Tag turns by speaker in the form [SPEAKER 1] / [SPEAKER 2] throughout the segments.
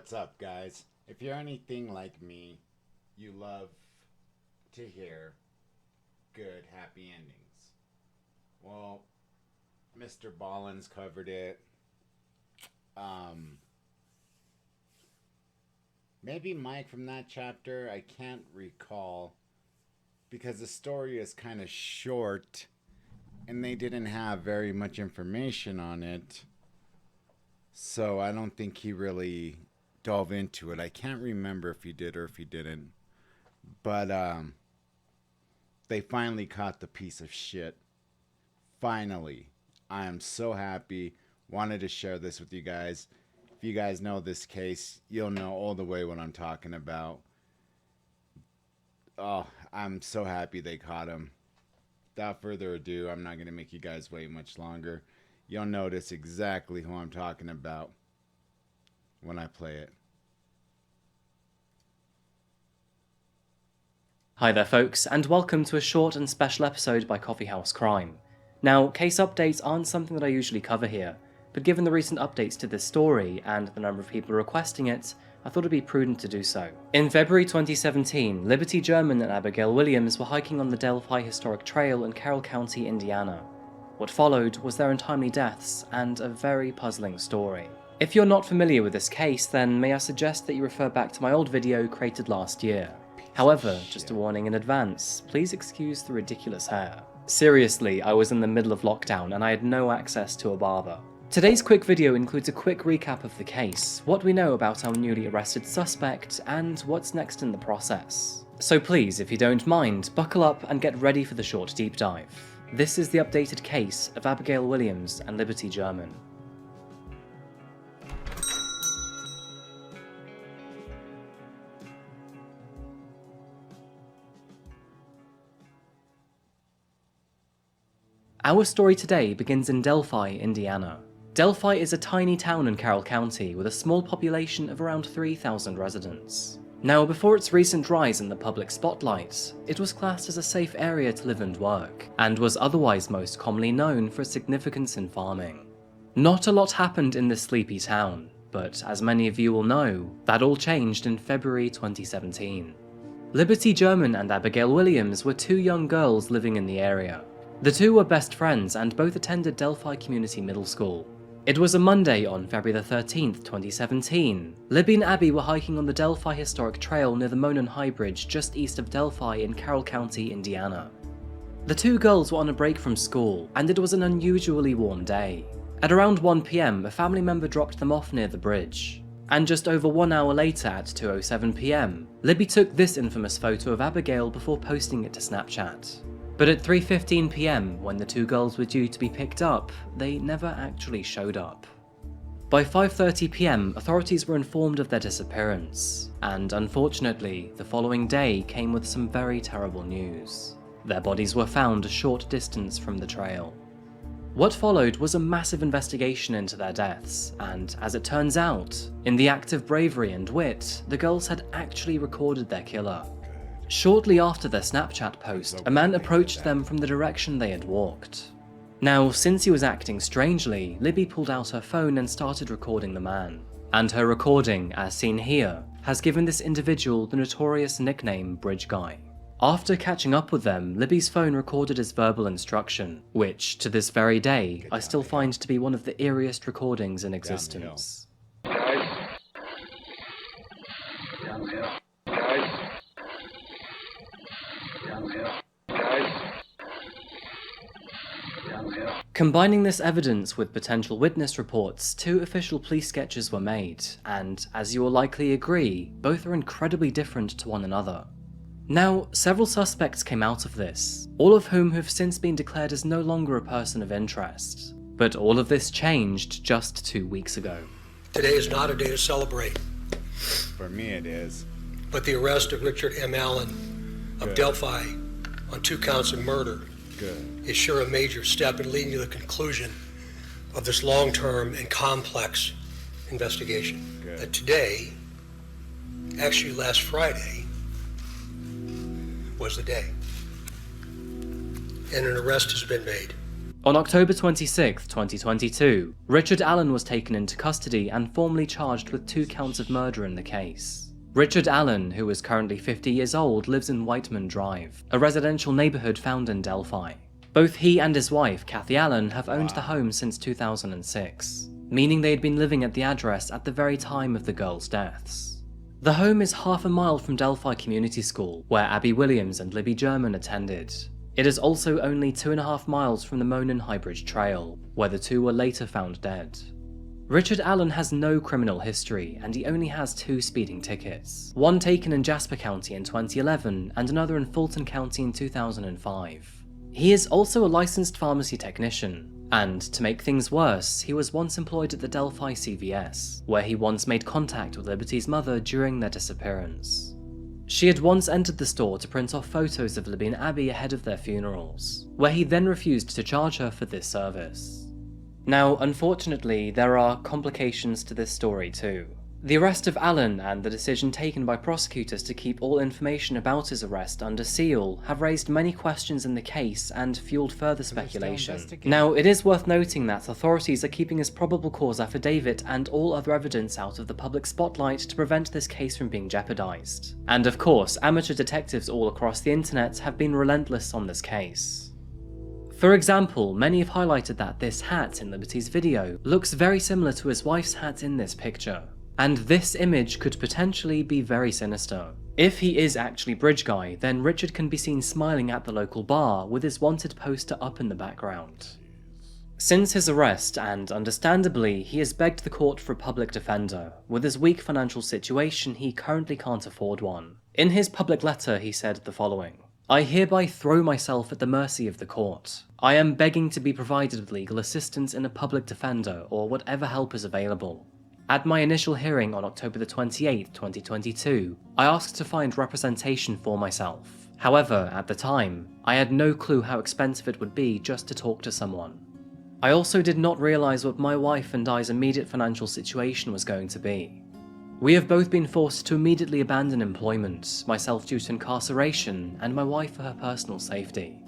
[SPEAKER 1] What's up, guys? If you're anything like me, you love to hear good, happy endings. Well, Mr. Ballins covered it. Maybe Mike from that chapter, I can't recall, because the story is kind of short and they didn't have very much information on it. So I don't think he really dove into it. I can't remember if he did or if he didn't. But they finally caught the piece of shit. Finally. I am so happy. Wanted to share this with you guys. If you guys know this case, you'll know all the way what I'm talking about. Oh, I'm so happy they caught him. Without further ado, I'm not going to make you guys wait much longer. You'll notice exactly who I'm talking about when I play it.
[SPEAKER 2] Hi there folks, and welcome to a short and special episode by Coffee House Crime. Now, case updates aren't something that I usually cover here, but given the recent updates to this story and the number of people requesting it, I thought it'd be prudent to do so. In February 2017, Liberty German and Abigail Williams were hiking on the Delphi Historic Trail in Carroll County, Indiana. What followed was their untimely deaths and a very puzzling story. If you're not familiar with this case, then may I suggest that you refer back to my old video created last year. However, just a warning in advance, please excuse the ridiculous hair. Seriously, I was in the middle of lockdown and I had no access to a barber. Today's quick video includes a quick recap of the case, what we know about our newly arrested suspect, and what's next in the process. So please, if you don't mind, buckle up and get ready for the short deep dive. This is the updated case of Abigail Williams and Liberty German. Our story today begins in Delphi, Indiana. Delphi is a tiny town in Carroll County with a small population of around 3,000 residents. Now, before its recent rise in the public spotlight, it was classed as a safe area to live and work, and was otherwise most commonly known for its significance in farming. Not a lot happened in this sleepy town, but as many of you will know, that all changed in February 2017. Liberty German and Abigail Williams were two young girls living in the area. The two were best friends and both attended Delphi Community Middle School. It was a Monday on February the 13th, 2017. Libby and Abby were hiking on the Delphi Historic Trail near the Monon High Bridge just east of Delphi in Carroll County, Indiana. The two girls were on a break from school, and it was an unusually warm day. At around 1 PM, a family member dropped them off near the bridge. And just over 1 hour later at 2:07 PM, Libby took this infamous photo of Abigail before posting it to Snapchat. But at 3:15 PM, when the two girls were due to be picked up, they never actually showed up. By 5:30 PM, authorities were informed of their disappearance, and unfortunately, the following day came with some very terrible news. Their bodies were found a short distance from the trail. What followed was a massive investigation into their deaths, and as it turns out, in the act of bravery and wit, the girls had actually recorded their killer. Shortly after their Snapchat post, a man approached them from the direction they had walked. Now, since he was acting strangely, Libby pulled out her phone and started recording the man. And her recording, as seen here, has given this individual the notorious nickname Bridge Guy. After catching up with them, Libby's phone recorded his verbal instruction, which, to this very day, I still find to be one of the eeriest recordings in existence. Combining this evidence with potential witness reports, two official police sketches were made, and, as you will likely agree, both are incredibly different to one another. Now, several suspects came out of this, all of whom have since been declared as no longer a person of interest. But all of this changed just 2 weeks ago.
[SPEAKER 3] Today is not a day to celebrate.
[SPEAKER 1] For me it is.
[SPEAKER 3] But the arrest of Richard M. Allen of Delphi on 2 counts of murder is sure a major step in leading to the conclusion of this long-term and complex investigation. That today, actually last Friday, was the day. And an arrest has been made.
[SPEAKER 2] On October 26, 2022, Richard Allen was taken into custody and formally charged with 2 counts of murder in the case. Richard Allen, who is currently 50 years old, lives in Whiteman Drive, a residential neighborhood found in Delphi. Both he and his wife, Kathy Allen, have owned the home since 2006, meaning they had been living at the address at the very time of the girls' deaths. The home is half a mile from Delphi Community School, where Abby Williams and Libby German attended. It is also only 2.5 miles from the Monon Highbridge Trail, where the two were later found dead. Richard Allen has no criminal history, and he only has 2 speeding tickets, one taken in Jasper County in 2011 and another in Fulton County in 2005. He is also a licensed pharmacy technician, and to make things worse, he was once employed at the Delphi CVS, where he once made contact with Liberty's mother during their disappearance. She had once entered the store to print off photos of Libby and Abby ahead of their funerals, where he then refused to charge her for this service. Now, unfortunately, there are complications to this story too. The arrest of Allen and the decision taken by prosecutors to keep all information about his arrest under seal have raised many questions in the case and fueled further speculation. Now, it is worth noting that authorities are keeping his probable cause affidavit and all other evidence out of the public spotlight to prevent this case from being jeopardized. And of course, amateur detectives all across the internet have been relentless on this case. For example, many have highlighted that this hat in Liberty's video looks very similar to his wife's hat in this picture, and this image could potentially be very sinister. If he is actually Bridge Guy, then Richard can be seen smiling at the local bar with his wanted poster up in the background. Since his arrest, and understandably, he has begged the court for a public defender. With his weak financial situation, he currently can't afford one. In his public letter, he said the following: "I hereby throw myself at the mercy of the court. I am begging to be provided with legal assistance in a public defender or whatever help is available. At my initial hearing on October the 28th, 2022, I asked to find representation for myself. However, at the time, I had no clue how expensive it would be just to talk to someone. I also did not realize what my wife and I's immediate financial situation was going to be. We have both been forced to immediately abandon employment, myself due to incarceration, and my wife for her personal safety.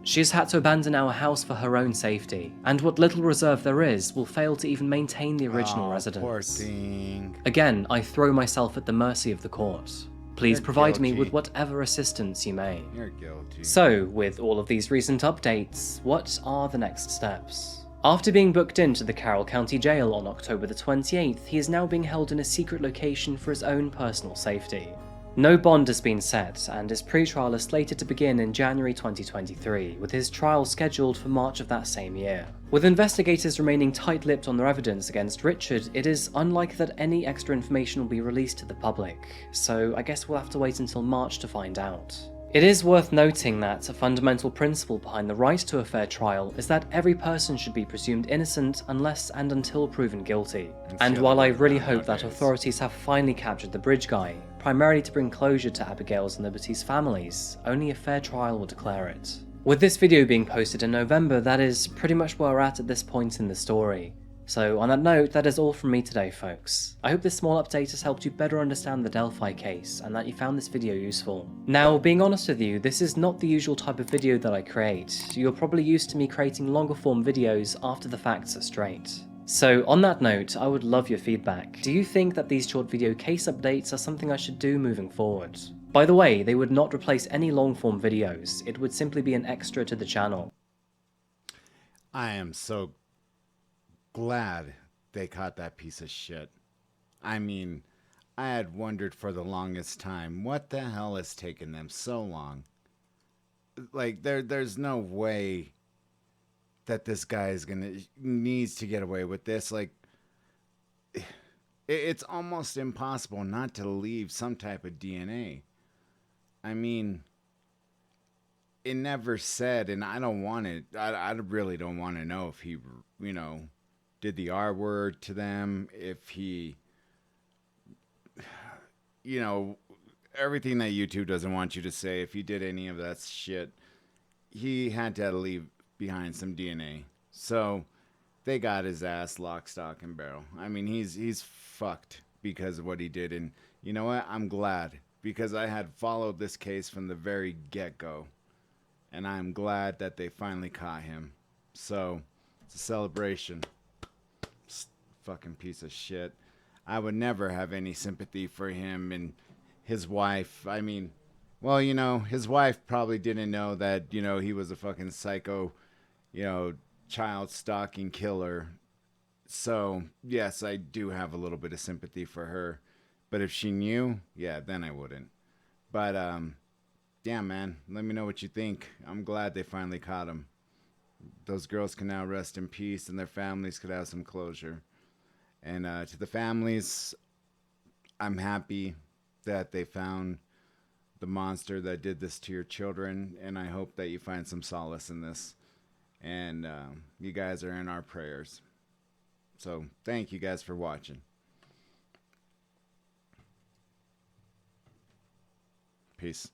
[SPEAKER 2] She has had to abandon our house for her own safety, and what little reserve there is will fail to even maintain the original residence.
[SPEAKER 1] Poor thing.
[SPEAKER 2] Again, I throw myself at the mercy of the court. Please
[SPEAKER 1] You're
[SPEAKER 2] provide me
[SPEAKER 1] guilty.
[SPEAKER 2] with whatever assistance you may."
[SPEAKER 1] You're guilty.
[SPEAKER 2] So, with all of these recent updates, what are the next steps? After being booked into the Carroll County Jail on October the 28th, he is now being held in a secret location for his own personal safety. No bond has been set, and his pre-trial is slated to begin in January 2023, with his trial scheduled for March of that same year. With investigators remaining tight-lipped on their evidence against Richard, it is unlikely that any extra information will be released to the public, so I guess we'll have to wait until March to find out. It is worth noting that a fundamental principle behind the right to a fair trial is that every person should be presumed innocent unless and until proven guilty. And while I really hope that authorities have finally captured the Bridge Guy, primarily to bring closure to Abigail's and Liberty's families, only a fair trial will declare it. With this video being posted in November, that is pretty much where we're at this point in the story. So on that note, that is all from me today, folks. I hope this small update has helped you better understand the Delphi case, and that you found this video useful. Now, being honest with you, this is not the usual type of video that I create. You're probably used to me creating longer form videos after the facts are straight. So on that note, I would love your feedback. Do you think that these short video case updates are something I should do moving forward? By the way, they would not replace any long form videos, it would simply be an extra to the channel.
[SPEAKER 1] I am so glad they caught that piece of shit. I mean, I had wondered for the longest time, what the hell has taken them so long? Like, there's no way that this guy needs to get away with this. Like, it's almost impossible not to leave some type of DNA. I mean, it never said, and I don't want it, I really don't want to know if he, did the R word to them, if he, everything that YouTube doesn't want you to say, if he did any of that shit, he had to leave behind some DNA. So they got his ass lock, stock, and barrel. I mean, he's fucked because of what he did. And you know what? I'm glad, because I had followed this case from the very get-go. And I'm glad that they finally caught him. So it's a celebration. Fucking piece of shit. I would never have any sympathy for him and his wife. I mean, well, you know, his wife probably didn't know that, you know, he was a fucking psycho, you know, child stalking killer. So, yes, I do have a little bit of sympathy for her. But if she knew, yeah, then I wouldn't. But, yeah, man, let me know what you think. I'm glad they finally caught him. Those girls can now rest in peace and their families could have some closure. And to the families, I'm happy that they found the monster that did this to your children, and I hope that you find some solace in this. And you guys are in our prayers. So thank you guys for watching. Peace.